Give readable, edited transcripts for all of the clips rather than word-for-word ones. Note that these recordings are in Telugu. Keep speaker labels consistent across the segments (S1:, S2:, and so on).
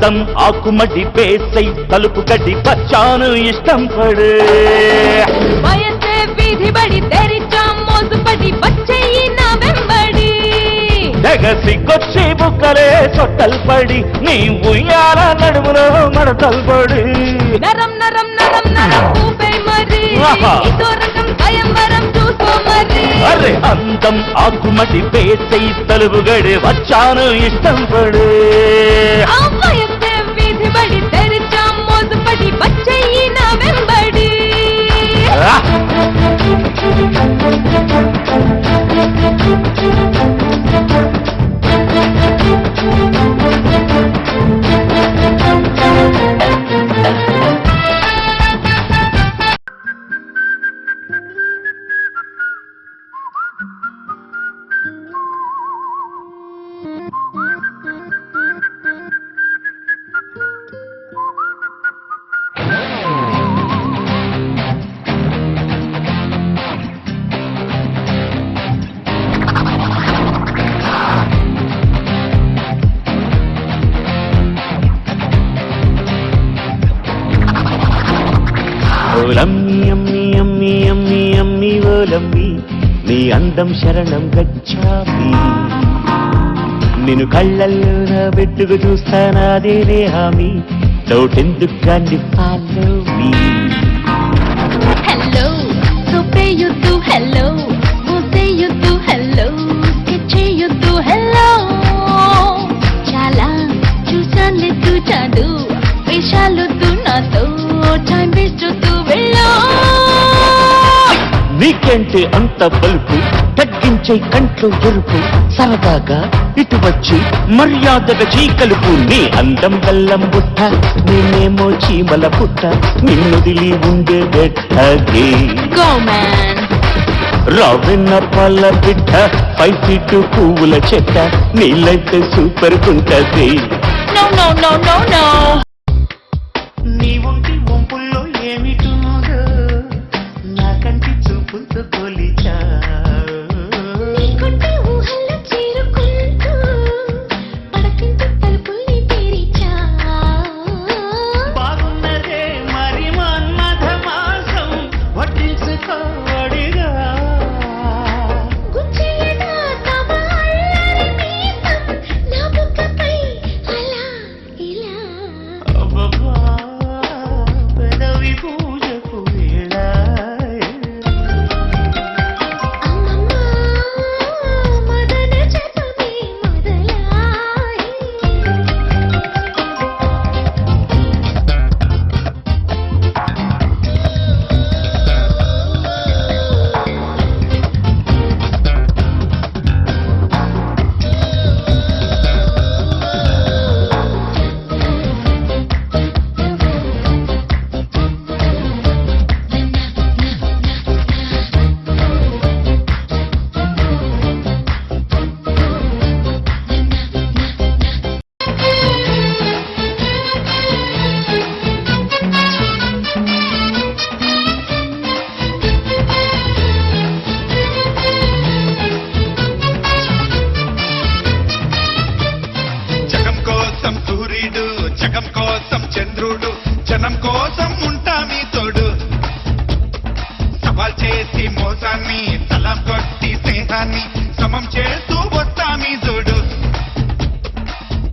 S1: అందం ఆకుమడి పేసై తలుపు గడ్డి పచ్చాను ఇష్టం పడే
S2: వయసే వీధి బడి తెరిచా మోసుపడి వచ్చేయి నా వెంబడి
S1: తెగసికొచ్చి బుక్కలే సొట్టల్పడి నీ ఉయ్యాల నడుములో మడతల్పడి
S2: నరం నరం నరం నరం ఊపే మరి ఇదో రకం స్వయంవరం చూసుకో మరి
S1: అరే అందం ఆకుమడి పేసై తలుపు గడి వచ్చాను ఇష్టం పడే
S2: వయసే వీధి బడి తెరిచా మోసుపడి వచ్చేయి నా వెంబడి
S1: ఓలమ్మి అమ్మి అమ్మి అమ్మి అమ్మి ఓలమ్మి నీ అందం శరణం గచ్చామి నిన్ను కళ్ళల్లో నా పెట్టుకు చూస్తానాదేనే హామీ డౌటెందుకు కానీ ఫాలో మీ
S2: హలో సోపేయొద్దు హలో మోసేయొద్దు హలో తెచ్చేయొద్దు హలో చాలా చూసానులే చూచాడు వేషాలొద్దు నాతో టైం వేస్ట్ వద్దు వెళ్ళో
S1: నీకేంటి అంత బలుపు తగ్గించే కంట్లో ఎరుపు సరదాగా ఇటు వచ్చి మర్యాదగా చీకలుపు నీ అందం బెల్లం బుట్ట నేనేమో చీమల పుట్ట నిన్నుదిలి ఉండే బెట్టగే రావిన్న పళ్ళ బిడ్డ 5 ఫీట్ పువ్వుల చెట్ట నీళ్ళైతే సూపర్ కుంటది
S2: no no no no no
S1: నీ ఒంటి వంపుల్లో ఏమిటో నా కంటి చూపులతో కొలిచా
S2: నీకుంటే ఊహల్లో చేరుకుంటూ పడకింటి తలుపుల్ని తెరిచా
S1: బాగున్నదే మరి మన్మథ మాసం వడ్డించుకోడిగా
S2: గుచ్చేయనా తమ అల్లరి మీసం నా బుగ్గపై అలా ఇలా
S1: అబ్బబ్బా పెదవి పూజకు వేళ
S2: అమ్మమ్మ మదన జపమే మొదలాయి
S3: జగం కోసం సూర్యుడు జగం కోసం చంద్రుడు జనం కోసం ఉంటా మీ తోడు సవాల్ చేసి మోసాన్ని తలం కొట్టి స్నేహాన్ని సమం చేస్తూ వస్తా మీ జోడు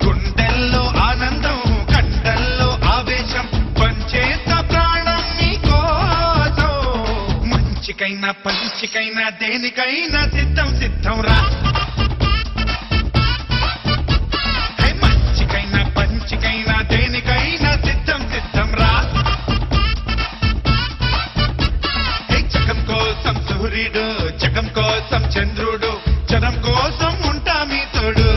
S3: గుండెల్లో ఆనందం కండల్లో ఆవేశం పంచేస్తా ప్రాణం మీ కోసం మంచికైనా పంచికైనా దేనికైనా సిద్ధం సిద్ధం రా పంచికైనా దేనికైనా సిద్ధం సిద్ధం రా జగం కోసం సూర్యుడు జగం కోసం చంద్రుడు జనం కోసం ఉంటా మీ తోడు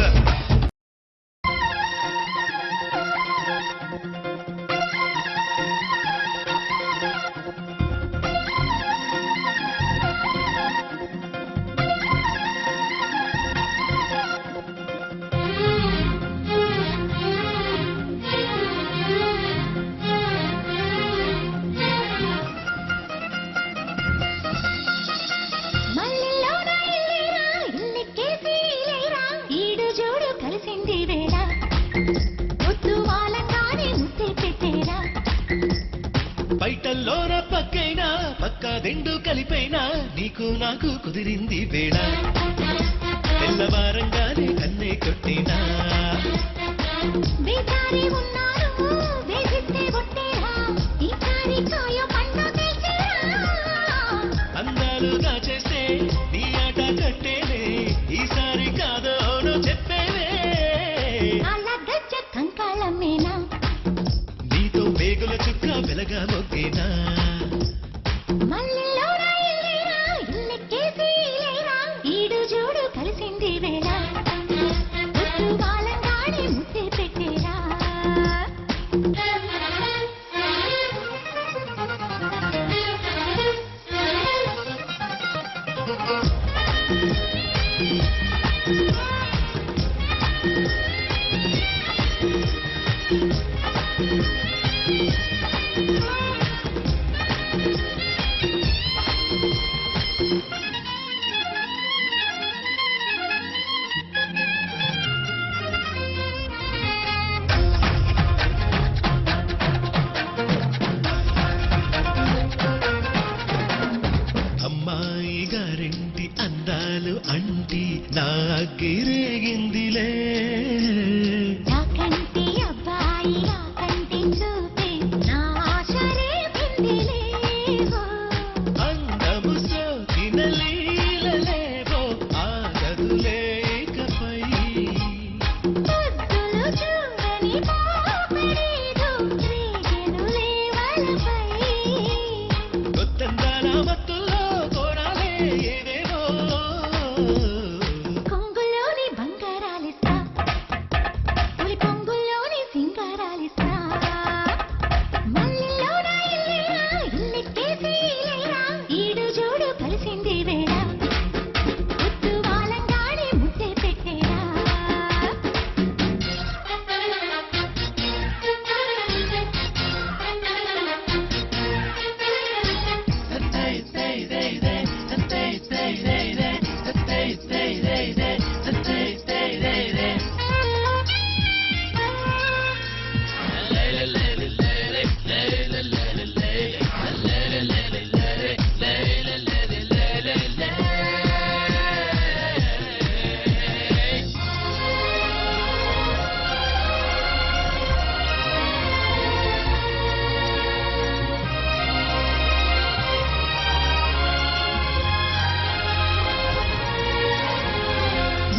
S2: మళ్ళీలోన ఇల్లిరా ఇల్లికేసి
S4: పక్కలోన పక్కైనా పక్క రెండు కలిపైనా నీకు నాకు కుదిరింది వేళ తెల్లవారంగానే కన్నే కొట్టేనా
S2: బేచారి ఉన్నారు వేసిస్తే కొట్టేరా ఈసారి కాయ పండు తెచ్చేరా
S4: అందాలు దాచేస్తే నీ ఆట కట్టేలే ఈసారి కాదో నువ్వు చెప్పేవే
S2: అలా గజ్జ కంకాళమేనా
S4: నీతో వేగుల చుక్క వెలగా మొగ్గేనా
S2: మల్లెలోరా ఇల్లేరా ఇల్లెక్కేసి లేరా ఈడు జోడు కలిసింది వేళ ముద్దు వాలంగాడి ముద్దే పెట్టేరా
S4: అమ్మాయి గారింటి అందాలు అంటి నాగిరేగిందిలే
S2: నాకంటి అబ్బాయి నాకంటి చూపే నా ఆశరే పిందిలే
S4: అందము సోకిన లీలలేవో ఆగదులేకపై
S2: పొద్దులు చూడని పాపడేదో రేగెనులే వలపై
S4: కొత్తందాల మత్తుల్లో కోరాలే ఏవేవో
S2: కొంగులోని బంగారాలిస్తా పులి కొంగులోని సింగారాలిస్తా మల్లెలోన ఇల్లేరా ఇల్లెక్కేసి లేరా ఈడు జోడు కలిసింది వేళ ముద్దు వాలంగాడి ముద్దే పెట్టేరా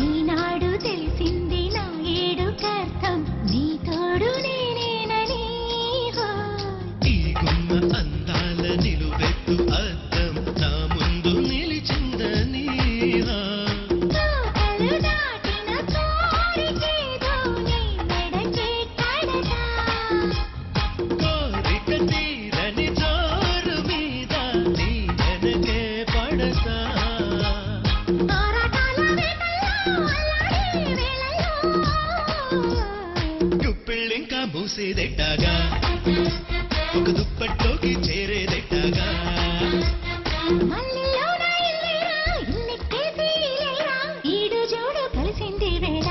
S2: ఈనాడు తెలిసింది నా ఏడు కర్థం నీ తోడు నేనేనని
S4: ఈ గుమ్మ అందాల నిలువెత్తు అద్దం నా ముందు నిలిచిందని
S2: కోకలు దాటిన కోరికేదో నీ మెడకే కడతా
S4: కోరిక తీరని జోరు మీద నీ వెనకే పడతా
S2: ఆరాటాల వేటల్లో అల్లాడే వేళల్లో
S4: గుప్పిళ్ళింకా మూసేదెట్టాగా ఒక దుప్పట్లోకి చేరేదెట్టాగా
S2: మల్లెలోన ఇల్లేరా ఇల్లెక్కేసి లేరా ఈడు జోడు కలిసింది వేళ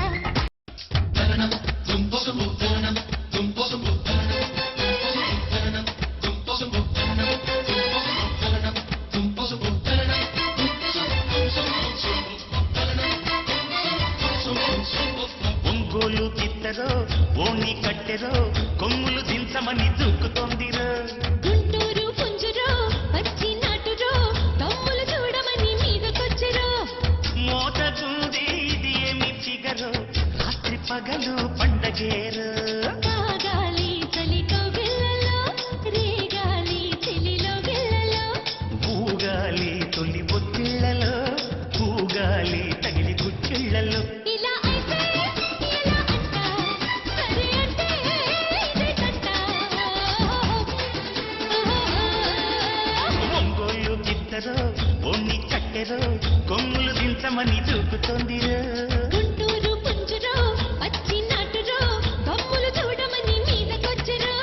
S1: ఒంగోలు తిట్టరో ఓణి కట్టెరో కొమ్ములు దించమని దూకుతోందిరో
S2: గుంటూరు పుంజురో వచ్చి నాటురో తమ్ములు చూడమని మీదకొచ్చరో
S1: మోతకుంది ఇది ఏమి చిగరో రాత్రి పగలు పండగేరో
S2: కాగాలి చలితో గిల్లలో రేగాలి చెలిలో గిల్లలో
S1: ఊగాలి తొలి బొత్తిళ్లలో ఊగాలి తగిలి కుచ్చిళ్లలో
S2: ఇలా అయితే ఎలా అంట సరే అంటే ఇదే కంట
S1: ఒంగోలు తిట్టరో ఓణి కట్టెరో కొమ్ములు దించమని దూకుతోందిరో
S2: గుంటూరు పుంజురో వచ్చి నాటురో తమ్ములు చూడమని మీదకొచ్చరో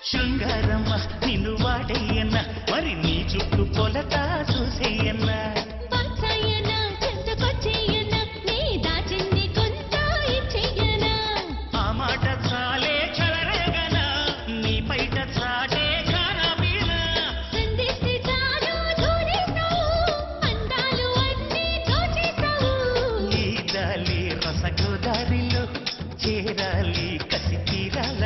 S4: శృంగారమ్మ నిన్ను వాడేయన్న మరి నీ చుట్టూ పొలత చూసేయన్నా
S2: బాచాయనా చెంతకొచ్చేయనా నీ దాచింది కొంత ఇచ్చేయనా
S4: ఆ మాట చాలే చలరేగనా నీ బయట చాటే ఖరాబీనా
S2: సందేస్తే చాలు దూరేస్తావు అందాలు అన్నీ దోచేస్తావు
S4: ఈ దాలి రసగోదారిలో చేరాలి కసి తీరాల